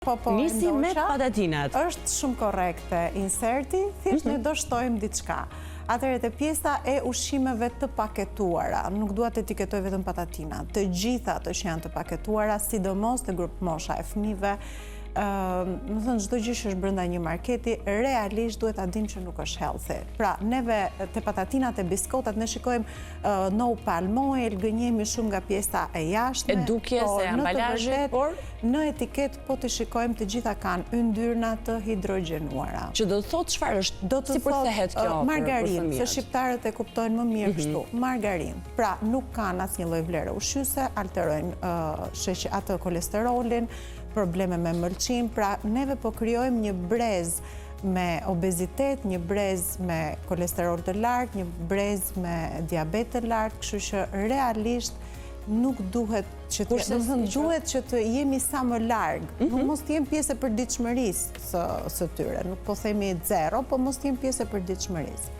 Nisi me patatinat. Është shumë korrekte inserti, thjesht ne do shtojmë diçka. Atëherë te pjesa e ushqimeve të paketuara, nuk dua të etiketoj vetëm patatinat, të gjitha ato që janë të paketuara, sidomos të grup mosha e fëmijëve, më thënë çdo gjë që është brenda një marketi, realisht duhet ta dim që nuk është healthy. Pra, neve te patatinat e biskotat ne shikojmë no palm oil, gënjemi shumë nga pjesa e jashtme. Edukjes e ambalazhit, por në etiket po të shikojmë të gjitha kanë yndyrna të hidrogjenuara. Që do të thotë çfarë është? Si përthehet kjo margarin, se shqiptarët e kuptojnë më mirë kështu. Margarin. Pra, nuk kanë asnjë lloj vlere ushqyese, alterojnë atë kolesterolin, probleme me mëlçim, pra neve po krijojmë një brez me obezitet, një brez me kolesterol të lartë, një brez me diabet të lartë, kështu që realisht nuk duhet që duhet që të jemi sa më larg, nuk mos të jemi pjesë e përditshmërisë së tyre, nuk po themi zero, po mos të jemi pjesë e përditshmërisë.